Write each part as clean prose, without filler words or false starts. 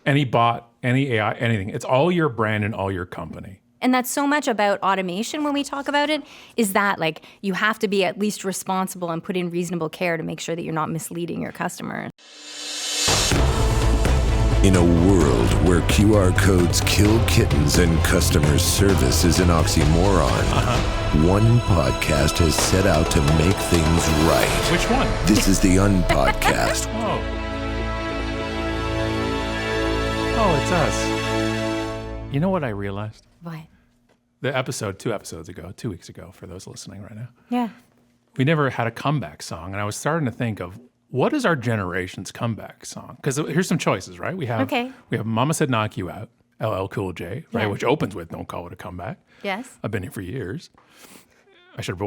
Any bot, any AI, anything. It's all your brand and all your company. And that's so much about automation when we talk about it, is that like you have to be at least responsible and put in reasonable care to make sure that you're not misleading your customers. In a world where QR codes kill kittens and customer service is an oxymoron, one podcast has set out to make things right. Which one? This is the UnPodcast. Oh, it's us. You know what I realized? What? The episode 2 weeks ago, for those listening right now. Yeah. We never had a comeback song, and I was starting to think of what is our generation's comeback song? Because here's some choices, right? We have Mama Said Knock You Out, LL Cool J, right? Yeah. Which opens with Don't Call It a Comeback. Yes. I've been here for years. I should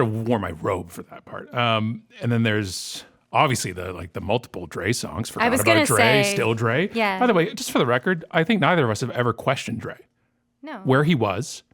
have worn my robe for that part. And then there's obviously the multiple Dre songs. Forgot about Dre, Still Dre. Yeah. By the way, just for the record, I think neither of us have ever questioned Dre. No. Where he was,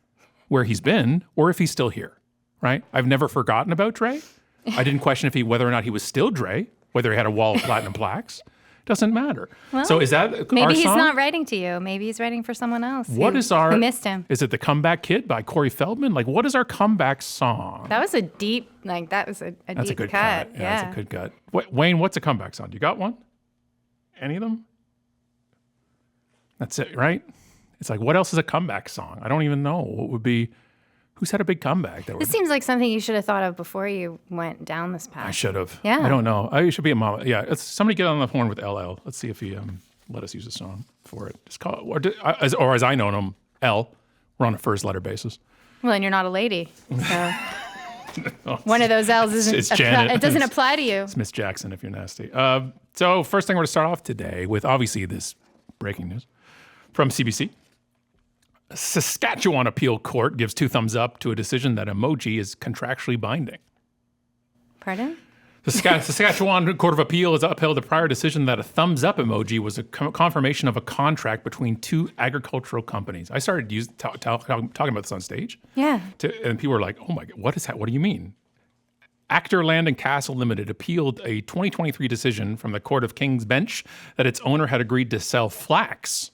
where he's been, or if he's still here, right? I've never forgotten about Dre. I didn't question whether or not he was still Dre, whether he had a wall of platinum plaques. Doesn't matter. Well, so is that maybe our he's song? not writing to you. Maybe he's writing for someone else who missed him. Is it The Comeback Kid by Corey Feldman? Like, what is our comeback song? That was a deep, that's a That's deep a good cut. cut. Yeah, that's a good cut. Wayne, what's a comeback song? You got one? Any of them? That's it, right? It's like, what else is a comeback song? I don't even know. What would be, who's had a big comeback? This seems like something you should have thought of before you went down this path. I should have. Yeah. I don't know. I should be a mama. Yeah, somebody get on the horn with LL. Let's see if he let us use a song for it. Just call it, or as I know him, L. We're on a first letter basis. Well, and you're not a lady, so one of those L's It's Janet. it doesn't apply to you. It's Miss Jackson if you're nasty. So first thing we're going to start off today with obviously this breaking news from CBC. Saskatchewan appeal court gives 2 thumbs up to a decision that emoji is contractually binding. Pardon? The Saskatchewan Court of Appeal has upheld a prior decision that a thumbs up emoji was a confirmation of a contract between 2 agricultural companies. I started talking about this on stage. Yeah. And people were like, oh my God, what is that? What do you mean? Actor Land and Castle Limited appealed a 2023 decision from the Court of King's Bench that its owner had agreed to sell flax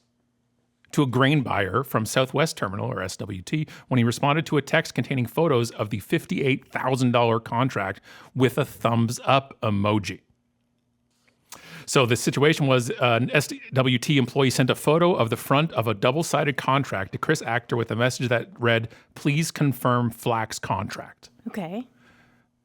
to a grain buyer from Southwest Terminal, or SWT, when he responded to a text containing photos of the $58,000 contract with a thumbs up emoji. So the situation was an SWT employee sent a photo of the front of a double-sided contract to Chris Actor with a message that read, "Please confirm flax contract." Okay.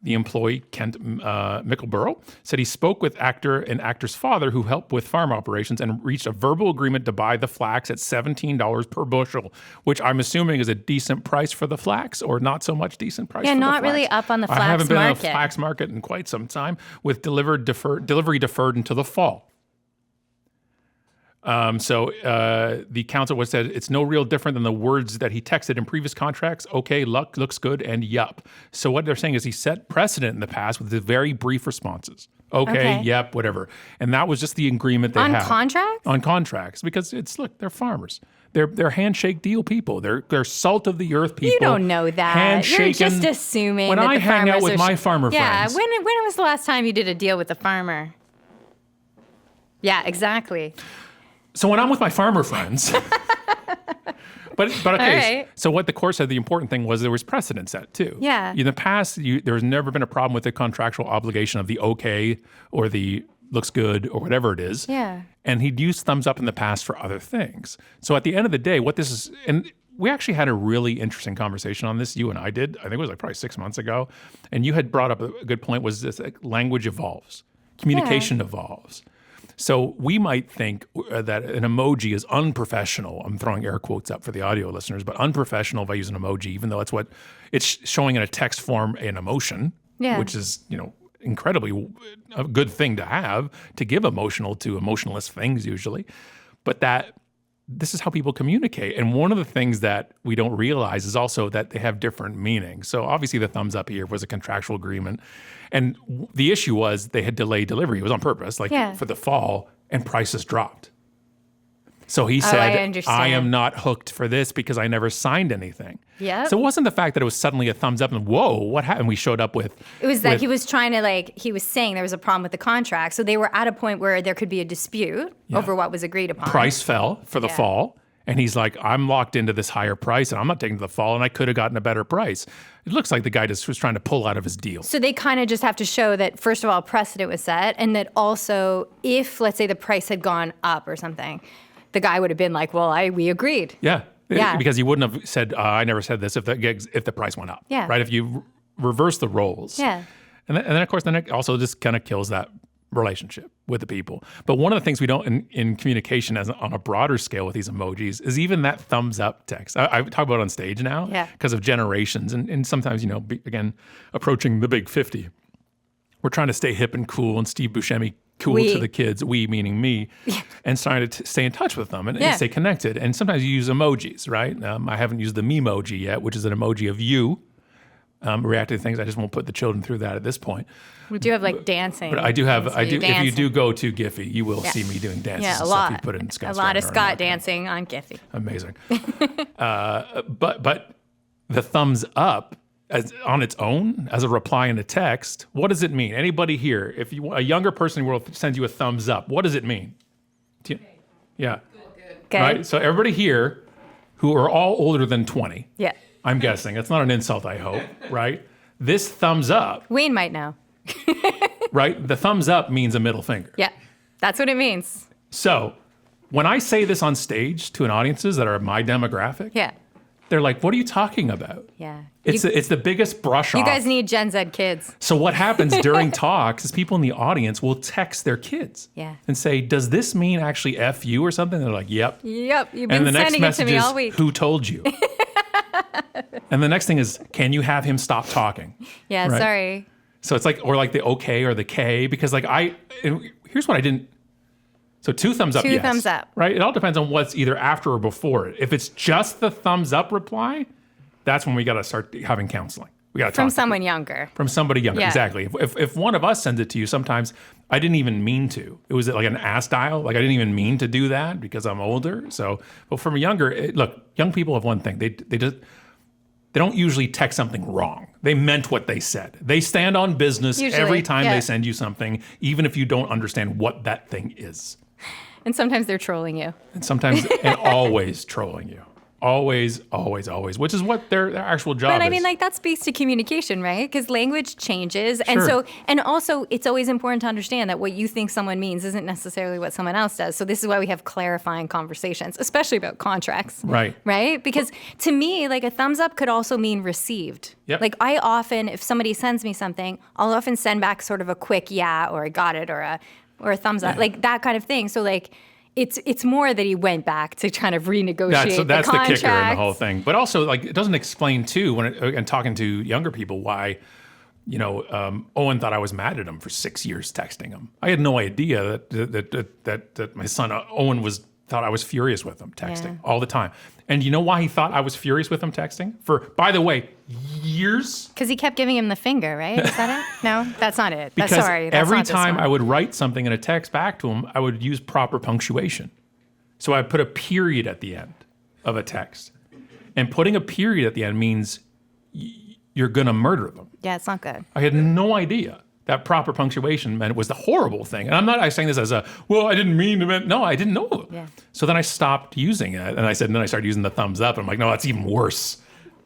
The employee, Kent Mickleborough, said he spoke with Actor and Actor's father, who helped with farm operations, and reached a verbal agreement to buy the flax at $17 per bushel, which I'm assuming is a decent price for the flax, or not so much decent price for the flax. Yeah, not really up on the flax market. I haven't been on the flax market in quite some time, with delivery deferred until the fall. So the counsel said it's no real different than the words that he texted in previous contracts. Okay, luck looks good, and yup. So what they're saying is he set precedent in the past with the very brief responses. Okay, yep, whatever. And that was just the agreement they had. On contracts? On contracts. Because they're farmers. They're handshake deal people. They're salt of the earth people. You don't know that. Handshaking. You're just assuming when that I the hang out farmers with my farmer friends. Yeah, when was the last time you did a deal with a farmer? Yeah, exactly. So when I'm with my farmer friends, but okay. Right. So what the court said, the important thing was there was precedent set too. Yeah. In the past, there's never been a problem with the contractual obligation of the okay or the looks good or whatever it is. Yeah. And he'd used thumbs up in the past for other things. So at the end of the day, what this is, and we actually had a really interesting conversation on this. You and I did. I think it was probably 6 months ago. And you had brought up a good point. Was this language evolves, communication evolves. So we might think that an emoji is unprofessional. I'm throwing air quotes up for the audio listeners, but unprofessional if I use an emoji, even though it's what it's showing in a text form, an emotion, which is, incredibly a good thing to have, to give emotional to emotionless things usually. But this is how people communicate. And one of the things that we don't realize is also that they have different meanings. So obviously the thumbs up here was a contractual agreement. And the issue was they had delayed delivery. It was on purpose, for the fall, and prices dropped. So he I said, understand. I am not hooked for this because I never signed anything. Yep. So it wasn't the fact that it was suddenly a thumbs up and whoa, what happened? We showed up with. It was that he was trying to he was saying there was a problem with the contract. So they were at a point where there could be a dispute over what was agreed upon. Price fell for the fall. And he's like, I'm locked into this higher price and I'm not taking the fall and I could have gotten a better price. It looks like the guy just was trying to pull out of his deal. So they kind of just have to show that, first of all, precedent was set, and that also if, let's say, the price had gone up or something, the guy would have been like, well, we agreed. Yeah. Yeah. Because he wouldn't have said, I never said this if the price went up. Yeah. Right? If you reverse the roles. Yeah. And then, of course, then it also just kind of kills that relationship with the people. But one of the things we don't in communication as on a broader scale with these emojis is even that thumbs up text. I talk about it on stage now because of generations. And sometimes, again, approaching the big 50, we're trying to stay hip and cool and Steve Buscemi cool to the kids, we meaning me, and trying to stay in touch with them and stay connected. And sometimes you use emojis, right? I haven't used the memoji yet, which is an emoji of you reacting to things. I just won't put the children through that at this point. We do have dancing. But I do. Dancing. If you do go to Giphy, you will see me doing dances. Yeah, and a stuff lot. you put in Scott A lot of Stringer Scott and dancing on Giphy. Amazing. But the thumbs up as on its own as a reply in a text, what does it mean? Anybody here, if a younger person in the world sends you a thumbs up, what does it mean? Yeah. Good. Right. So everybody here, who are all older than 20. Yeah. I'm guessing it's not an insult. I hope. Right. This thumbs up. Wayne might know. Right. The thumbs up means a middle finger. Yeah. That's what it means. So when I say this on stage to an audiences that are my demographic, Yeah. they're like, what are you talking about? Yeah. It's the biggest brush off. You guys need Gen Z kids. So what happens during talks is people in the audience will text their kids and say, does this mean actually F you or something? They're like, yep. Yep. You've And been the next sending it message to me is, all week. who told you? And the next thing is, can you have him stop talking? Yeah. Right? Sorry. So it's like, or like the okay or the K, because here's what I didn't. So 2 thumbs up, yes. thumbs up. Right? It all depends on what's either after or before it. If it's just the thumbs up reply, that's when we got to start having counseling. We got to talk From someone younger. From somebody younger, Yeah. exactly. If one of us sends it to you, sometimes I didn't even mean to. It was like an ass dial. Like I didn't even mean to do that because I'm older. So, but from a younger, look, young people have one thing. They don't usually text something wrong. They meant what they said. They stand on business Usually, every time yeah. they send you something, even if you don't understand what that thing is. And sometimes they're trolling you. And sometimes, and always trolling you. Always, always, always, which is what their actual job is. But I mean, that speaks to communication, right? Because language changes. Sure. And also it's always important to understand that what you think someone means isn't necessarily what someone else does. So this is why we have clarifying conversations, especially about contracts. Right. Right? Because to me, like a thumbs up could also mean received. Yep. Like I often, if somebody sends me something, I'll often send back sort of a quick yeah, or I got it, or a thumbs up, like that kind of thing. So like, it's more that he went back to kind of renegotiate that's the the contract. kicker in the whole thing. But also, like, it doesn't explain too and talking to younger people why, Owen thought I was mad at him for 6 years texting him. I had no idea that my son Owen thought I was furious with him texting all the time. And you know why he thought I was furious with him texting? For, by the way, years. Because he kept giving him the finger, right? Is that it? No, that's not it. Because that's every not this time one. I would write something in a text back to him, I would use proper punctuation. So I put a period at the end of a text. And putting a period at the end means you're going to murder them. Yeah, it's not good. I had no idea that proper punctuation meant it was the horrible thing. And I'm not saying this as I didn't mean to mean. No, I didn't know. Yeah. So then I stopped using it. And then I started using the thumbs up. I'm like, no, that's even worse.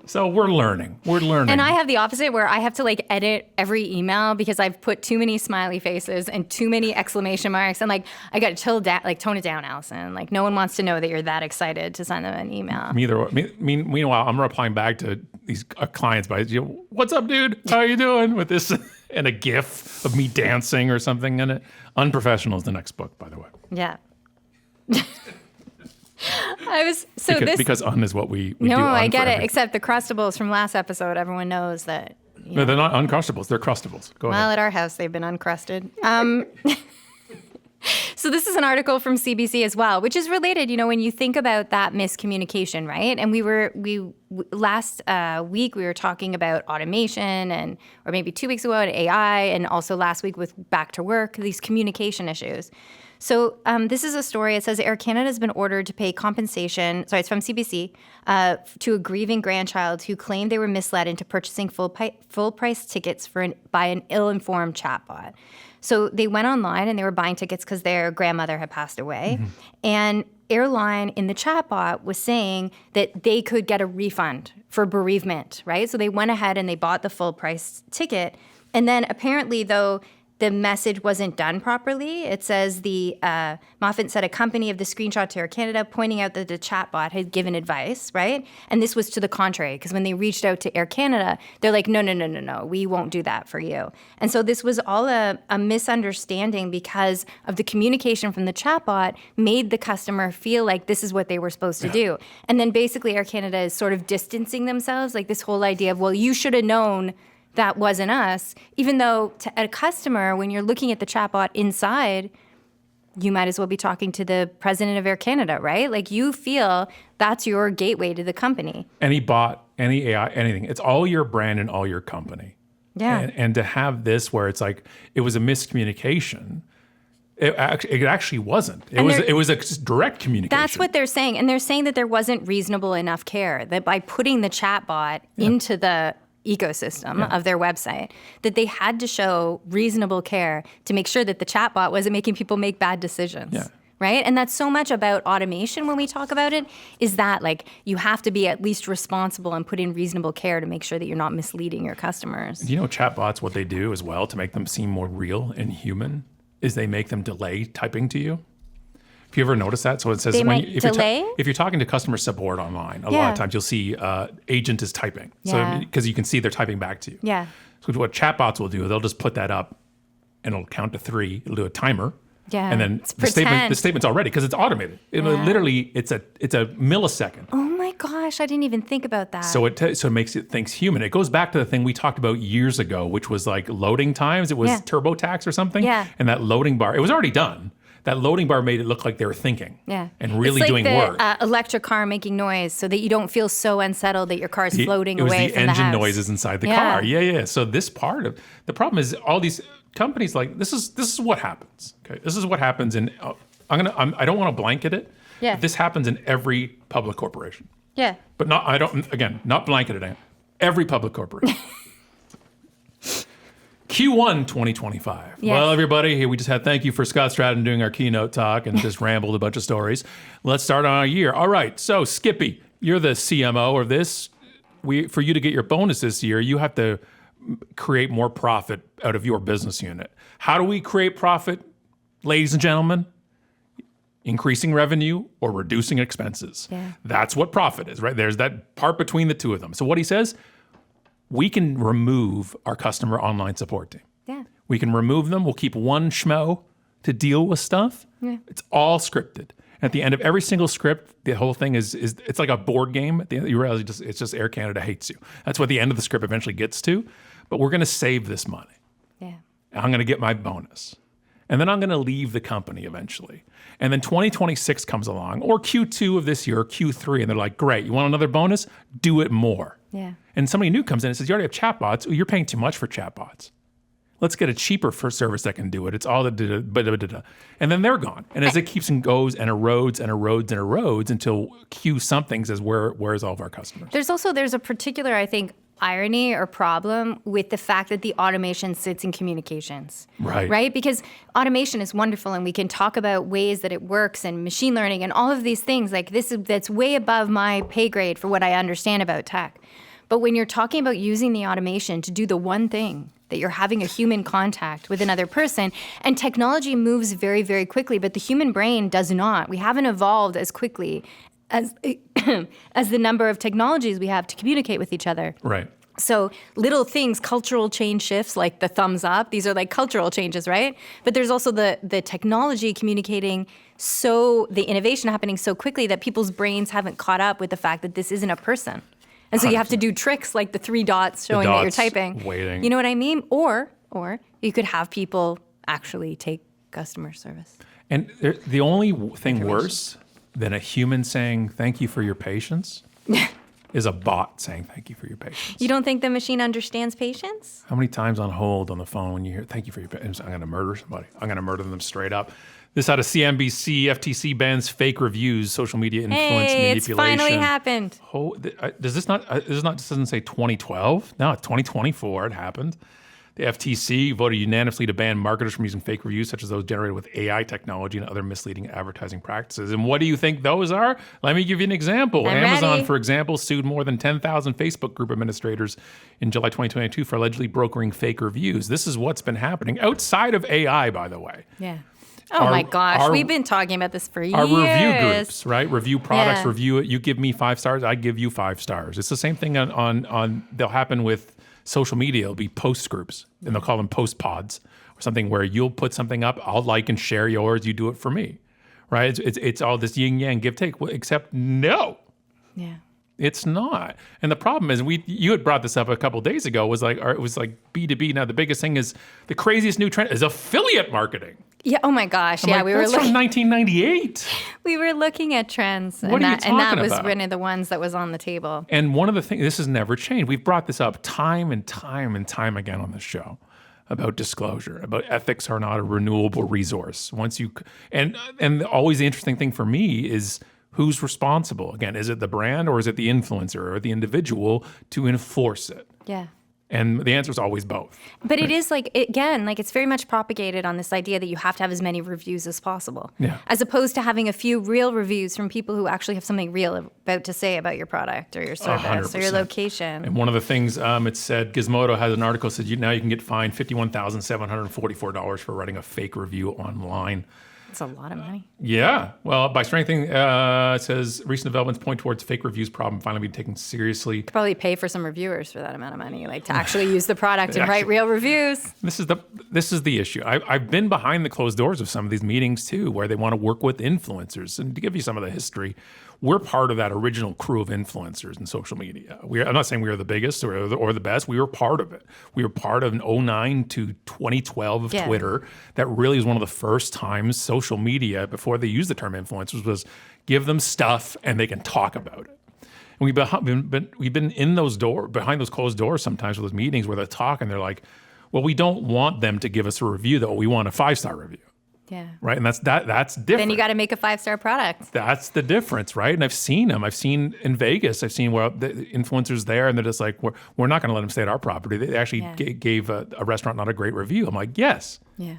So we're learning. And I have the opposite where I have to like edit every email because I've put too many smiley faces and too many exclamation marks. And like, I got to tone it down, Allison. Like no one wants to know that you're that excited to send them an email. Meanwhile, I'm replying back to these clients by, what's up, dude? How you doing? With this and a GIF of me dancing or something in it. Unprofessional is the next book, by the way. Yeah. Because un is what we No, do. I get it. Except the Crustables from last episode, everyone knows that. No, they're not Uncrustables. They're Crustables. Go ahead. Well, at our house, they've been uncrusted. So this is an article from CBC as well, which is related, when you think about that miscommunication, right? And last week we were talking about automation or maybe 2 weeks ago at AI, and also last week with back to work, these communication issues. So this is a story. It says Air Canada has been ordered to pay compensation. Sorry, it's from CBC to a grieving grandchild who claimed they were misled into purchasing full price tickets by an ill-informed chatbot. So they went online and they were buying tickets because their grandmother had passed away. Mm-hmm. And airline in the chatbot was saying that they could get a refund for bereavement, right? So they went ahead and they bought the full price ticket. And then apparently, though, the message wasn't done properly. It says the Moffat sent a company of the screenshot to Air Canada pointing out that the chatbot had given advice, right? And this was to the contrary, because when they reached out to Air Canada, they're like, no, we won't do that for you. And so this was all a misunderstanding because of the communication from the chatbot made the customer feel like this is what they were supposed to do. And then basically Air Canada is sort of distancing themselves, like this whole idea of, well, you should have known that wasn't us, even though to a customer, when you're looking at the chatbot inside, you might as well be talking to the president of Air Canada, right? Like you feel that's your gateway to the company. Any bot, any AI, anything. It's all your brand and all your company. Yeah. And to have this where it's like, it was a miscommunication. It actually wasn't. It was a direct communication. That's what they're saying. And they're saying that there wasn't reasonable enough care, that by putting the chatbot into the ecosystem of their website, that they had to show reasonable care to make sure that the chatbot wasn't making people make bad decisions. Yeah. Right? And that's so much about automation when we talk about it, is that like you have to be at least responsible and put in reasonable care to make sure that you're not misleading your customers. Do you know chatbots, what they do as well to make them seem more real and human is they make them delay typing to you? Have you ever noticed that? So it says if you're talking to customer support online, a lot of times you'll see agent is typing. So because you can see they're typing back to you. Yeah. So what chatbots will do, they'll just put that up and it'll count to 3. It'll do a timer. Yeah. And then the statement's already, because it's automated. Literally, it's a millisecond. Oh my gosh, I didn't even think about that. So it makes it thinks human. It goes back to the thing we talked about years ago, which was like loading times. It was TurboTax or something. Yeah. And that loading bar, it was already done. That loading bar made it look like they were thinking and really it's like doing work. Electric car making noise so that you don't feel so unsettled that your car is floating away from the house. It was the engine noises inside the car. Yeah. So this part of the problem is all these companies like this is what happens. Okay, this is what happens, and I don't want to blanket it. Yeah. But this happens in every public corporation. Yeah. But not blanketed in every public corporation. Q1 2025. Yes. Well, everybody, here we just had thank you for Scott Stratton doing our keynote talk and just rambled a bunch of stories. Let's start on our year. All right, so Skippy, you're the CMO of this. For you to get your bonus this year, you have to create more profit out of your business unit. How do we create profit, ladies and gentlemen? Increasing revenue or reducing expenses. Yeah. That's what profit is, right? There's that part between the two of them. So what he says, we can remove our customer online support team. Yeah. We can remove them. We'll keep one schmo to deal with stuff. Yeah. It's all scripted. At the end of every single script, the whole thing is it's like a board game. At the end, you realize it's just Air Canada hates you. That's what the end of the script eventually gets to. But we're going to save this money. Yeah. I'm going to get my bonus. And then I'm going to leave the company eventually. And then 2026 comes along, or Q2 of this year, or Q3, and they're like, great, you want another bonus? Do it more. Yeah. And somebody new comes in and says, you already have chatbots. You're paying too much for chatbots. Let's get a cheaper service that can do it. It's all the and then they're gone. And as it keeps and goes and erodes and erodes and erodes until Q something says, where's all of our customers? There's a particular, I think, irony or problem with the fact that the automation sits in communications. Right? Because automation is wonderful and we can talk about ways that it works and machine learning and all of these things like this that's way above my pay grade for what I understand about tech. But when you're talking about using the automation to do the one thing that you're having a human contact with another person, and technology moves very, very quickly, but the human brain does not. We haven't evolved as quickly as as the number of technologies we have to communicate with each other. Right. So little things, cultural change shifts like the thumbs up, these are like cultural changes, right? But there's also the technology communicating the innovation happening so quickly that people's brains haven't caught up with the fact that this isn't a person. And so you have to do tricks like the 3 dots showing that you're typing. Waiting. You know what I mean? Or you could have people actually take customer service. And the only thing worse than a human saying thank you for your patience is a bot saying thank you for your patience. You don't think the machine understands patience? How many times on hold on the phone when you hear thank you for your patience? I'm going to murder somebody. I'm going to murder them straight up. This out of CNBC, FTC bans fake reviews, social media influence manipulation. It's finally happened. This doesn't say 2012? No, it's 2024. It happened. The FTC voted unanimously to ban marketers from using fake reviews, such as those generated with AI technology and other misleading advertising practices. And what do you think those are? Let me give you an example. I'm Amazon, ready. for example, sued more than 10,000 Facebook group administrators in July 2022 for allegedly brokering fake reviews. This is what's been happening outside of AI, by the way. Yeah. Oh my gosh, we've been talking about this for years. Our review groups, right? Review products, review it. You give me 5 stars, I give you 5 stars. It's the same thing on they'll happen with social media. It'll be post groups, and they'll call them post pods or something where you'll put something up, I'll like and share yours, you do it for me, right? It's all this yin yang give take, except no. Yeah. It's not. And the problem is, you had brought this up a couple of days ago, it was like B2B. Now the biggest thing is, the craziest new trend is affiliate marketing. Yeah. Oh my gosh. I'm yeah. like, We were that's from 1998. We were looking at trends. What are you talking and that was about? one of the ones that was on the table. And one of the things, this has never changed. We've brought this up time and time and time again on this show about disclosure, about ethics are not a renewable resource. And always the interesting thing for me is, who's responsible? Again, is it the brand or is it the influencer or the individual to enforce it? Yeah. And the answer is always both. But it is it's very much propagated on this idea that you have to have as many reviews as possible. Yeah. As opposed to having a few real reviews from people who actually have something real about to say about your product or your service or your 100%. location. And one of the things it said, Gizmodo has an article that said now you can get fined $51,744 for writing a fake review online. It's a lot of money. Yeah. Well, by strengthening, it says recent developments point towards fake reviews problem finally being taken seriously. Probably pay for some reviewers for that amount of money, like to actually use the product and write real reviews. This is the issue. I've been behind the closed doors of some of these meetings too, where they want to work with influencers. And to give you some of the history, we're part of that original crew of influencers in social media. I'm not saying we are the biggest or the best. We were part of it. We were part of an 2009 to 2012 of Twitter. That really was one of the first times social media, before they used the term influencers, was give them stuff and they can talk about it. And we've been in those behind those closed doors sometimes with those meetings where they talk and they're like, well, we don't want them to give us a review though. We want a 5-star review. Yeah. Right. And that's different. Then you got to make a 5-star product. That's the difference, right? And I've seen them. I've seen in Vegas, the influencers there, and they're just like, we're not going to let them stay at our property. They actually gave a restaurant not a great review. I'm like, yes. Yeah.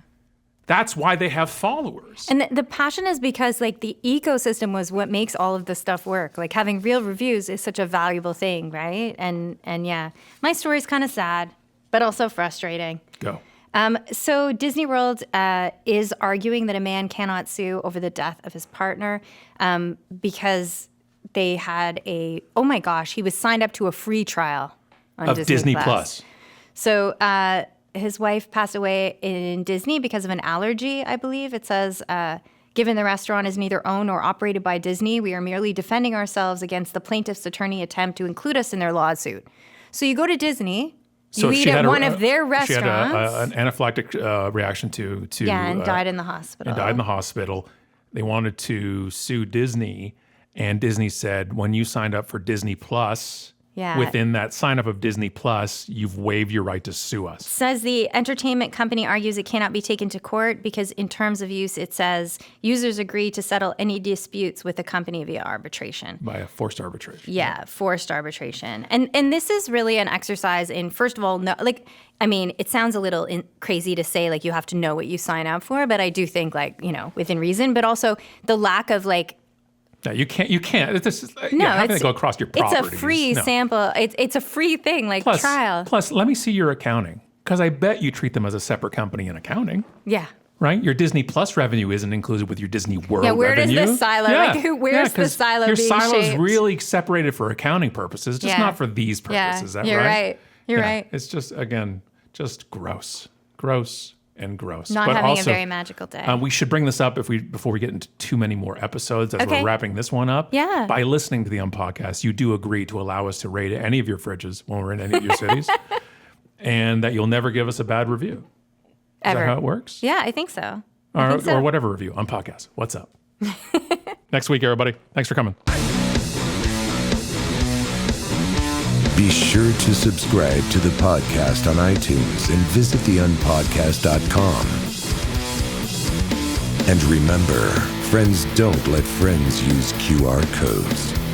That's why they have followers. And the passion is because like the ecosystem was what makes all of this stuff work. Like having real reviews is such a valuable thing, right? And yeah, my story's kind of sad, but also frustrating. Go. So Disney World is arguing that a man cannot sue over the death of his partner because they had he was signed up to a free trial on Disney Plus. So his wife passed away in Disney because of an allergy, I believe. It says, given the restaurant is neither owned nor operated by Disney, we are merely defending ourselves against the plaintiff's attorney attempt to include us in their lawsuit. So you go to Disney. So you eat at one of their restaurants. She had an anaphylactic reaction to and died in the hospital. They wanted to sue Disney, and Disney said, when you signed up for Disney Plus, within that sign up of Disney Plus, you've waived your right to sue us. Says the entertainment company argues it cannot be taken to court because in terms of use, it says users agree to settle any disputes with the company via arbitration. By a forced arbitration. Yeah, forced arbitration. And this is really an exercise in, first of all, it sounds a little crazy to say like you have to know what you sign up for, but I do think within reason, but also the lack of no, you can't. How can they go across your properties? It's a free sample. It's a free thing, trial. Plus, let me see your accounting, because I bet you treat them as a separate company in accounting. Yeah. Right? Your Disney Plus revenue isn't included with your Disney World revenue. Yeah, where does this silo, where's the silo being shaped? Your silo's really separated for accounting purposes, just not for these purposes. Yeah, you're right. You're right. It's just, again, just gross. Gross. And gross. Not but having also, a very magical day. We should bring this up before we get into too many more episodes as we're wrapping this one up. Yeah. By listening to the UnPodcast, you do agree to allow us to rate any of your fridges when we're in any of your cities, and that you'll never give us a bad review. Ever. Is that how it works? Yeah, I think so. Or whatever review. UnPodcast. What's up? Next week, everybody. Thanks for coming. Be sure to subscribe to the podcast on iTunes and visit theunpodcast.com. And remember, friends don't let friends use QR codes.